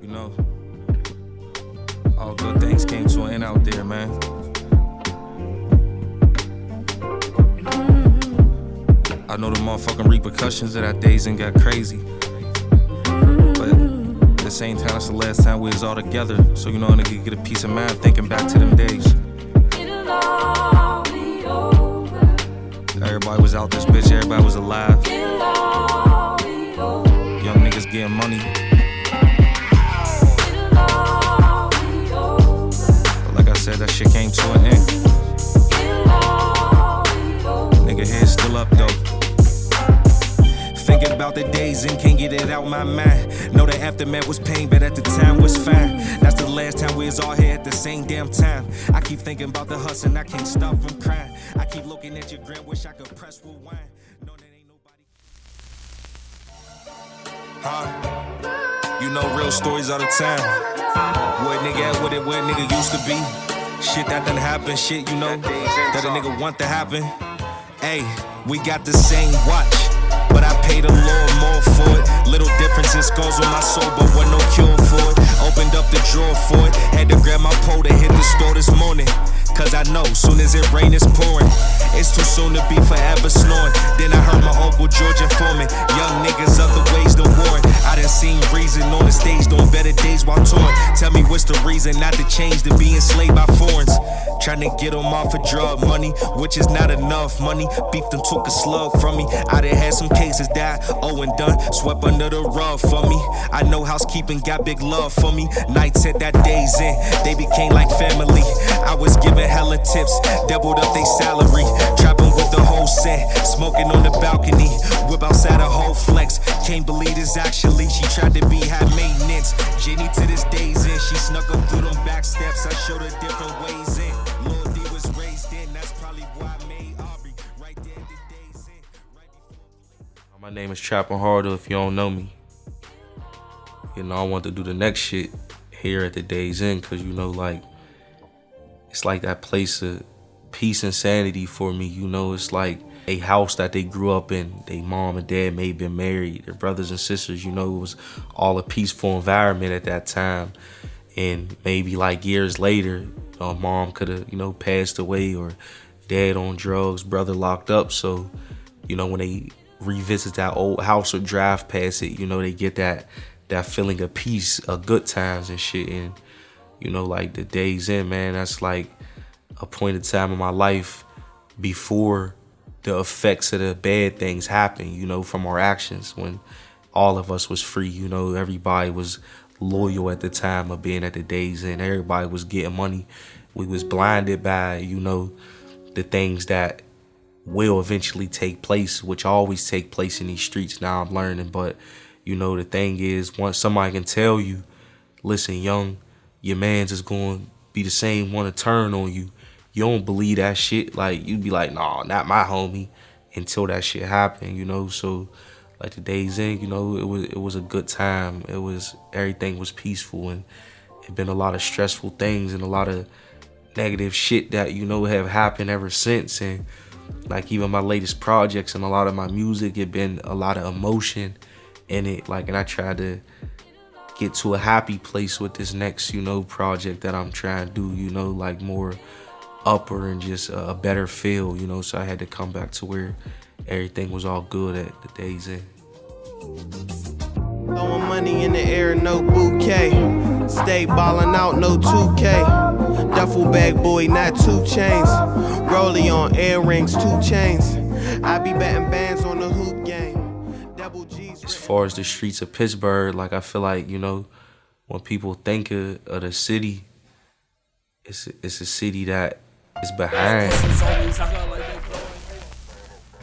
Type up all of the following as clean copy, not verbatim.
You know, all good things came to an end out there, man. I know the motherfucking repercussions of that days and got crazy. But at the same time, that's the last time we was all together. So, you know, a nigga get a peace of mind thinking back to them days. Everybody was out this bitch, everybody was alive. Young niggas getting money. But like I said, that shit came to an end. Nigga head still up though. Thinking about the days and can't get it out my mind. Know the aftermath was pain, but at the time was fine. That's the last time we was all here at the same damn time. I keep thinking about the hustle and I can't stop from crying. I keep looking at your grin, wish I could press rewind. No, that ain't nobody. You know real stories all the time. Where nigga at with it, where nigga used to be. Shit that done happen, shit you know that a nigga want to happen. Hey, we got the same watch, but I paid a little more for it. Little differences, scars on my soul, but wasn't no cure for it. Opened up the drawer for it. Had to grab my pole to hit the store this morning. Cause I know, soon as it rain, it's pouring. It's too soon to be forever snoring. Then I heard my Uncle George informing. Young niggas other ways to warn. I done seen reason on the stage, doing better days while touring. Tell me what's the reason not to change to be enslaved by foreigners. Trying to get them off for drug money, which is not enough money. Beefed and took a slug from me. I done had some cases that oh and done, swept under the rug for me. I know housekeeping got big love for me. Nights at that days in, they became like family. I was giving hella tips, doubled up they salary. Trapping with the whole set, smoking on the balcony. Whip outside a whole flex. Can't believe this actually. She tried to be high maintenance. Jenny to this days in, she snuck up through them back steps. I showed her different ways in. Lil D was raised in, that's probably why I made Aubrey right there the days in. Right before. My name is Hardo. If you don't know me, you know I want to do the next shit here at the Days Inn, cause you know like. It's like that place of peace and sanity for me, you know. It's like a house that they grew up in. They mom and dad may have been married, their brothers and sisters, you know. It was all a peaceful environment at that time. And maybe like years later, mom could have, you know, passed away, or dad on drugs, brother locked up. So, you know, when they revisit that old house or drive past it, you know, they get that feeling of peace, of good times and shit. And you know, like the Days In, man, that's like a point in time in my life before the effects of the bad things happen, you know, from our actions, when all of us was free, you know, everybody was loyal at the time of being at the Days In. Everybody was getting money. We was blinded by, you know, the things that will eventually take place, which always take place in these streets now I'm learning. But, you know, the thing is, once somebody can tell you, listen, young, your man's is going to be the same one to turn on you. You don't believe that shit. Like, you'd be like, nah, not my homie, until that shit happened, you know? So, like, the Days In, you know, it was a good time. Everything was peaceful, and it been a lot of stressful things and a lot of negative shit that, you know, have happened ever since. And, like, even my latest projects and a lot of my music, it been a lot of emotion in it. Like, and I tried to get to a happy place with this next, you know, project that I'm trying to do, you know, like more upper and just a better feel, you know. So I had to come back to where everything was all good at the Days In. Throwing money in the air, no bouquet. Stay ballin' out, no 2K. Duffel bag boy, not 2 chains. Rollie on earrings, 2 chains. I be betting bands on the hoop game. Double G's. As far as the streets of Pittsburgh, like I feel like, you know, when people think of the city, it's a city that is behind.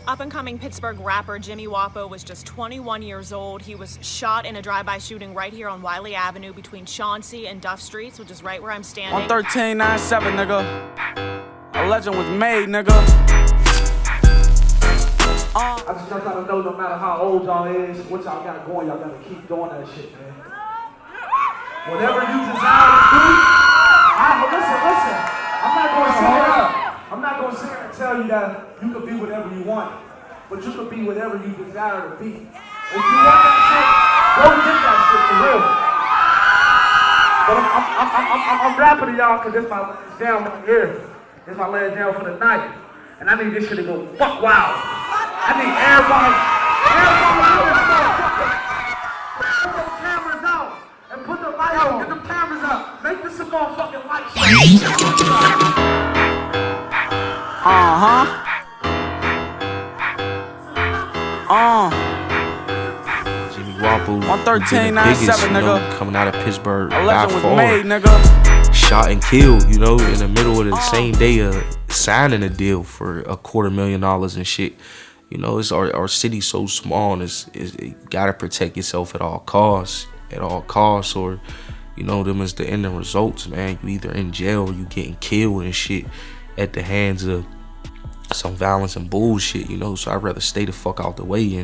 Up-and-coming Pittsburgh rapper Jimmy Wapo was just 21 years old. He was shot in a drive-by shooting right here on Wiley Avenue between Chauncey and Duff Streets, which is right where I'm standing. On 1397, nigga. A legend was made, nigga. I just gotta know, no matter how old y'all is, what y'all got going, y'all gotta keep doing that shit, man. Whatever you desire to do, listen. I'm not gonna sit here and tell you that you can be whatever you want, but you can be whatever you desire to be. If you want that shit, go get that shit for real. But I'm rapping to y'all because this my last jam right here. This is my last jam for the night. And I need this shit to go fuck wild. I need everybody put those cameras out and put the light on. Get the cameras up. Make this some motherfucking light show. Jimmy Wapo, 113.97, nigga. Coming out of Pittsburgh, A by legend was far. made, nigga. Shot and killed, in the middle of the same day of signing a deal for $250,000 and shit. It's our city so small, and you gotta protect yourself at all costs, or them is the ending results, man. You either in jail or you getting killed and shit at the hands of some violence and bullshit, So I'd rather stay the fuck out the way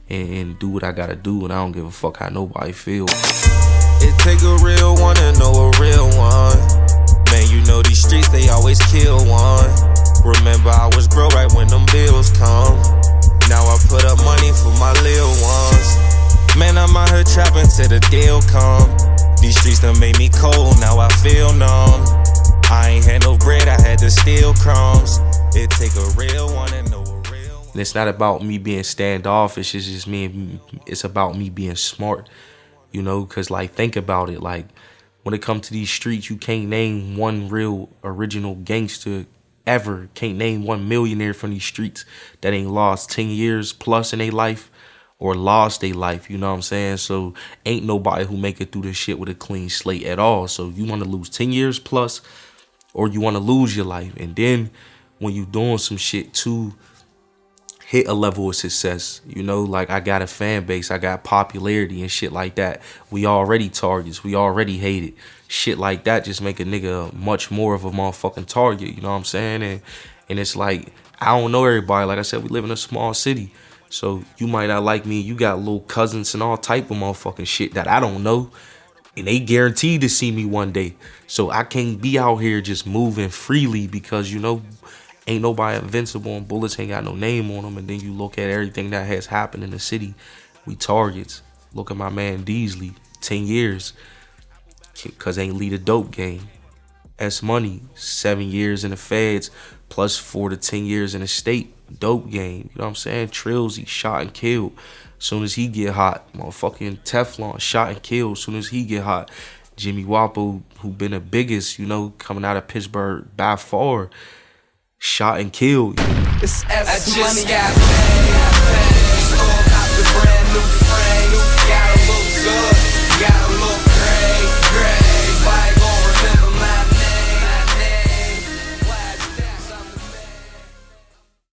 and do what I gotta do, and I don't give a fuck how nobody feel. It take a real one to know a real one. Man, these streets, they always kill one. Remember, I was broke right when them bills come. Now I put up money for my little ones. Man, I'm out here trapping till the deal come. These streets done made me cold, now I feel numb. I ain't had no bread, I had to steal crumbs. It take a real one to know a real one. And it's not about me being standoffish, it's about me being smart. Because, think about it. When it comes to these streets, you can't name one real original gangster ever. Can't name one millionaire from these streets that ain't lost 10 years plus in their life or lost their life. You know what I'm saying? So ain't nobody who make it through this shit with a clean slate at all. So you want to lose 10 years plus or you want to lose your life. And then when you doing some shit to hit a level of success, I got a fan base, I got popularity and shit like that. We already targets, we already hated. Shit like that just make a nigga much more of a motherfucking target, you know what I'm saying? And it's I don't know everybody. Like I said, we live in a small city. So you might not like me, you got little cousins and all type of motherfucking shit that I don't know. And they guaranteed to see me one day. So I can't be out here just moving freely because, ain't nobody invincible and bullets ain't got no name on them. And then you look at everything that has happened in the city. We targets. Look at my man Deasley, 10 years. Because ain't lead a dope game. S Money, 7 years in the feds, plus 4 to 10 years in the state. Dope game. You know what I'm saying? Trills, he shot and killed. Soon as he get hot. Motherfucking Teflon, shot and killed. Soon as he get hot. Jimmy Wapo, who been the biggest, coming out of Pittsburgh by far. Shot and killed. I just got paid, all got the bread.